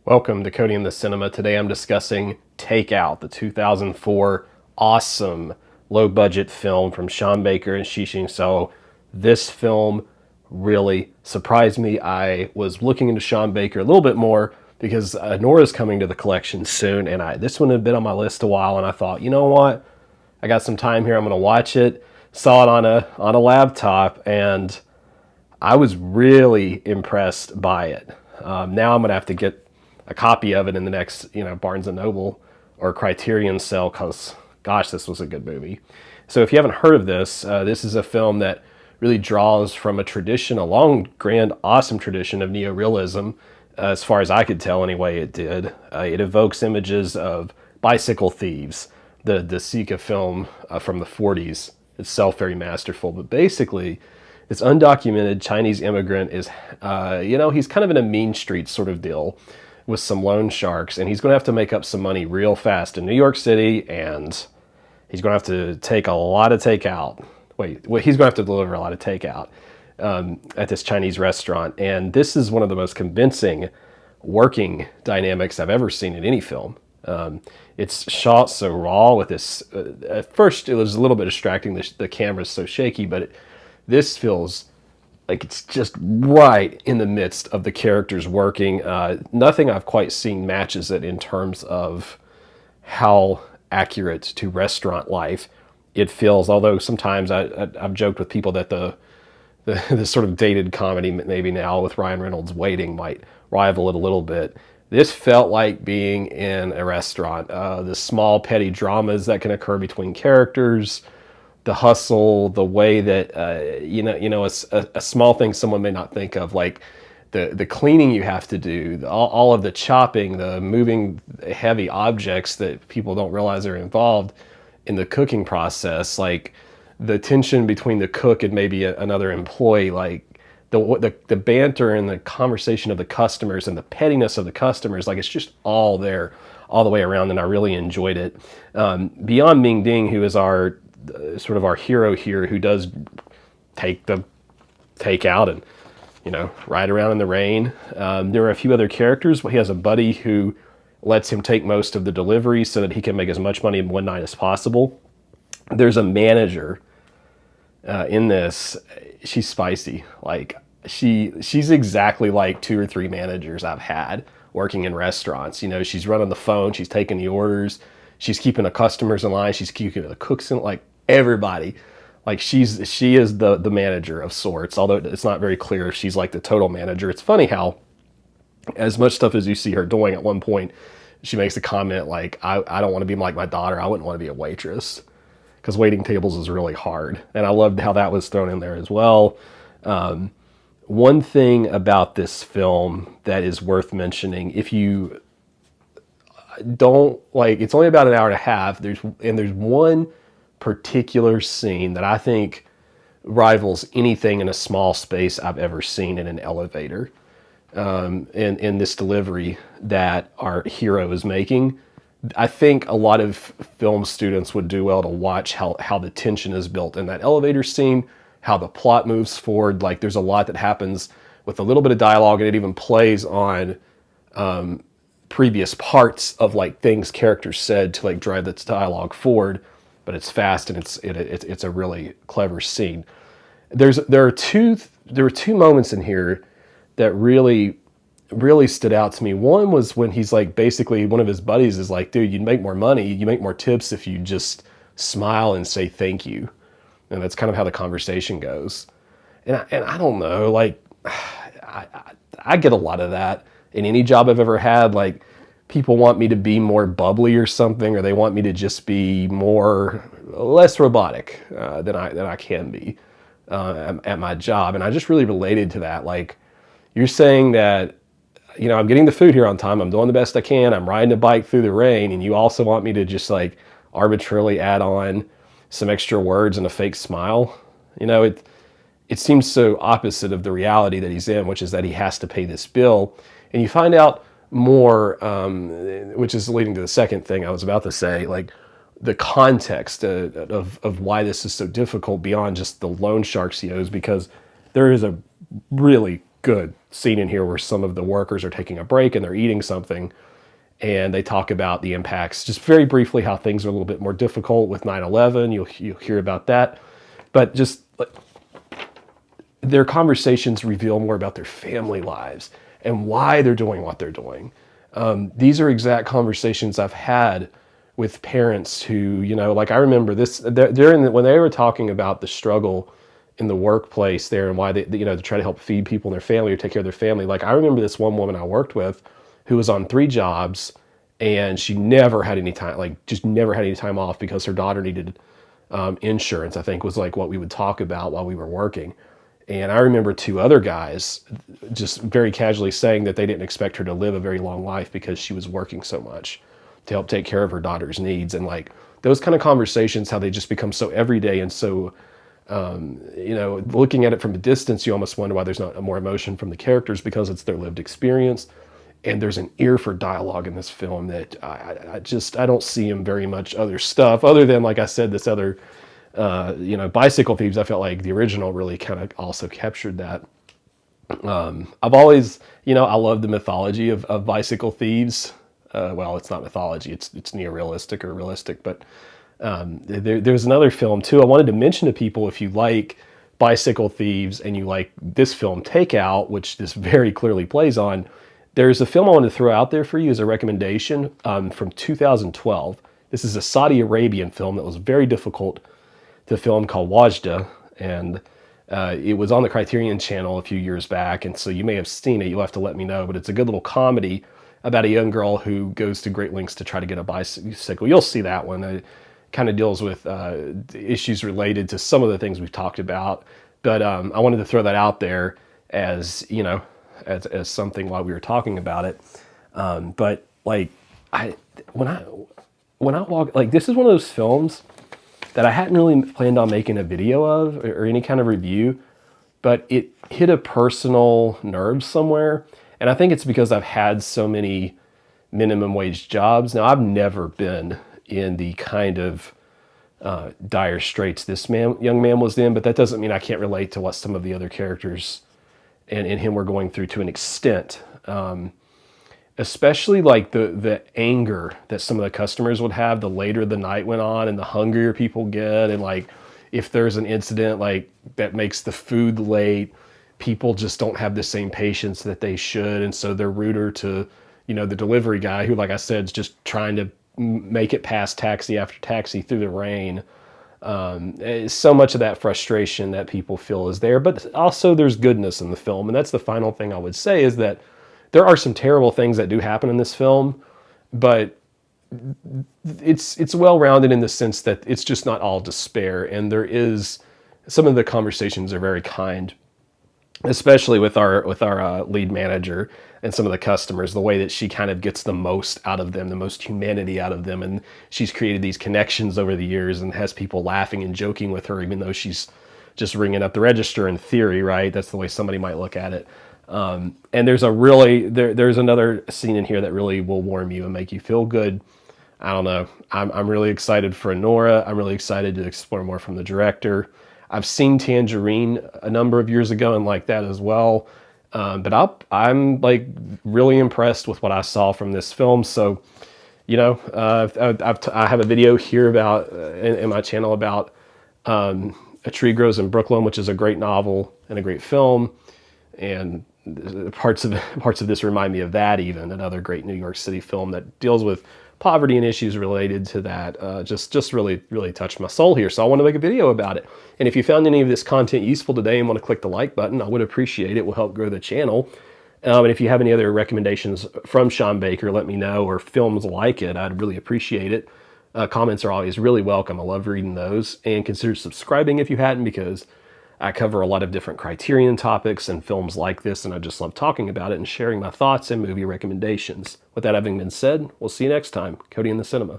Welcome to Cody in the Cinema. Today I'm discussing Takeout, the 2004 awesome low-budget film from Sean Baker and Shishing So. This film really surprised me. I was looking into Sean Baker a little bit more because Anora is coming to the collection soon, and this one had been on my list a while, and I thought, you know what? I got some time here. I'm going to watch it. Saw it on a laptop, and I was really impressed by it. Now I'm going to have to get a copy of it in the next, Barnes & Noble or Criterion sale because, gosh, this was a good movie. So if you haven't heard of this, this is a film that really draws from a tradition, a long, grand, awesome tradition of neorealism. As far as I could tell, anyway, it did. It evokes images of bicycle thieves, the Sika film from the 40s, itself very masterful. But basically, this undocumented Chinese immigrant is, he's kind of in a mean street sort of deal with some loan sharks, and he's going to have to make up some money real fast in New York City, and he's going to have to take a lot of takeout. He's going to have to deliver a lot of takeout at this Chinese restaurant, and this is one of the most convincing working dynamics I've ever seen in any film. It's shot so raw with this. At first, it was a little bit distracting. The camera's so shaky, but this feels like it's just right in the midst of the characters working. Nothing I've quite seen matches it in terms of how accurate to restaurant life it feels. Although sometimes I've joked with people that the sort of dated comedy maybe now with Ryan Reynolds Waiting might rival it a little bbit. This felt like being in a restaurant. The small petty dramas that can occur between characters, the hustle, the way that a small thing someone may not think of, like the cleaning you have to do, all of the chopping, the moving heavy objects that people don't realize are involved in the cooking process, like the tension between the cook and maybe another employee, like the banter and the conversation of the customers and the pettiness of the customers, like it's just all there all the way around, and I really enjoyed it. Beyond Ming Ding, who is our hero here, who does take out and ride around in the rain. There are a few other characters. He has a buddy who lets him take most of the delivery so that he can make as much money in one night as possible. There's a manager in this. She's spicy. Like she's exactly like 2 or 3 managers I've had working in restaurants. She's running the phone, she's taking the orders, she's keeping the customers in line, she's keeping the cooks in, like everybody. Like she is the manager of sorts, although it's not very clear if she's like the total manager. It's funny how as much stuff as you see her doing, at one point she makes a comment like, I don't want to be like my daughter, I wouldn't want to be a waitress, because waiting tables is really hard. And I loved how that was thrown in there as well. One thing about this film that is worth mentioning, if you don't like, it's only about an hour and a half. There's one particular scene that I think rivals anything in a small space I've ever seen in an elevator. In this delivery that our hero is making, I think a lot of film students would do well to watch how the tension is built in that elevator scene, how the plot moves forward. Like there's a lot that happens with a little bit of dialogue, and it even plays on previous parts of like things characters said to like drive this dialogue forward. But it's fast, and it's a really clever scene. There are two moments in here that really stood out to me. One was when he's like, basically one of his buddies is like, dude, you'd make more money, you make more tips if you just smile and say thank you. And that's kind of how the conversation goes. And I don't know, like I get a lot of that in any job I've ever had. Like people want me to be more bubbly or something, or they want me to just be less robotic than I can be at my job. And I just really related to that. Like, you're saying that, I'm getting the food here on time, I'm doing the best I can, I'm riding a bike through the rain, and you also want me to just like arbitrarily add on some extra words and a fake smile. It seems so opposite of the reality that he's in, which is that he has to pay this bill. And you find out more, which is leading to the second thing I was about to say, like the context of why this is so difficult beyond just the loan sharks he owes, because there is a really good scene in here where some of the workers are taking a break and they're eating something, and they talk about the impacts, just very briefly, how things are a little bit more difficult with 9/11. You'll hear about that, but just their conversations reveal more about their family lives and why they're doing what they're doing. These are exact conversations I've had with parents who, like I remember this when they were talking about the struggle in the workplace there and why they to try to help feed people in their family or take care of their family. Like I remember this one woman I worked with who was on 3 jobs, and she never had any time, like just never had any time off because her daughter needed insurance, I think was like what we would talk about while we were working. And I remember 2 other guys just very casually saying that they didn't expect her to live a very long life because she was working so much to help take care of her daughter's needs. And like those kind of conversations, how they just become so everyday and so, looking at it from a distance, you almost wonder why there's not more emotion from the characters, because it's their lived experience. And there's an ear for dialogue in this film that I don't see in very much other stuff other than, like I said, this other, Bicycle Thieves. I felt like the original really kind of also captured that. I've always, I love the mythology of Bicycle Thieves. Well, it's not mythology, it's neorealistic or realistic, but there's another film too I wanted to mention to people. If you like Bicycle Thieves and you like this film Takeout, which this very clearly plays on, there's a film I wanted to throw out there for you as a recommendation from 2012. This is a Saudi Arabian film that was very difficult to film, called Wajda, and it was on the Criterion Channel a few years back, and so you may have seen it. You'll have to let me know, but it's a good little comedy about a young girl who goes to great lengths to try to get a bicycle. You'll see that one. It kind of deals with issues related to some of the things we've talked about, but I wanted to throw that out there as, as something while we were talking about it. But like when I walk, like this is one of those films that I hadn't really planned on making a video of or any kind of review, but it hit a personal nerve somewhere. And I think it's because I've had so many minimum wage jobs. Now, I've never been in the kind of dire straits this young man was in, but that doesn't mean I can't relate to what some of the other characters and him were going through to an extent. Especially like the anger that some of the customers would have the later the night went on, and the hungrier people get, and like if there's an incident like that makes the food late, people just don't have the same patience that they should, and so they're ruder to the delivery guy who, like I said, is just trying to make it past taxi after taxi through the rain. So much of that frustration that people feel is there, but also there's goodness in the film, and that's the final thing I would say, is that there are some terrible things that do happen in this film, but it's well-rounded in the sense that it's just not all despair, and there is some of the conversations are very kind, especially with our lead manager and some of the customers, the way that she kind of gets the most out of them, the most humanity out of them, and she's created these connections over the years and has people laughing and joking with her, even though she's just ringing up the register in theory, right? That's the way somebody might look at it. And there's there's another scene in here that really will warm you and make you feel good. I don't know. I'm really excited for Anora. I'm really excited to explore more from the director. I've seen Tangerine a number of years ago and like that as well. But I'm like really impressed with what I saw from this film. So, I have a video here about in my channel about A Tree Grows in Brooklyn, which is a great novel and a great film. And parts of this remind me of that, even another great New York City film that deals with poverty and issues related to that. Just really touched my soul here. So I want to make a video about it. And if you found any of this content useful today and want to click the like button, I would appreciate it. It will help grow the channel. And if you have any other recommendations from Sean Baker, let me know, or films like it. I'd really appreciate it. Comments are always really welcome. I love reading those. And consider subscribing if you hadn't, because I cover a lot of different Criterion topics and films like this, and I just love talking about it and sharing my thoughts and movie recommendations. With that having been said, we'll see you next time. Cody in the Cinema.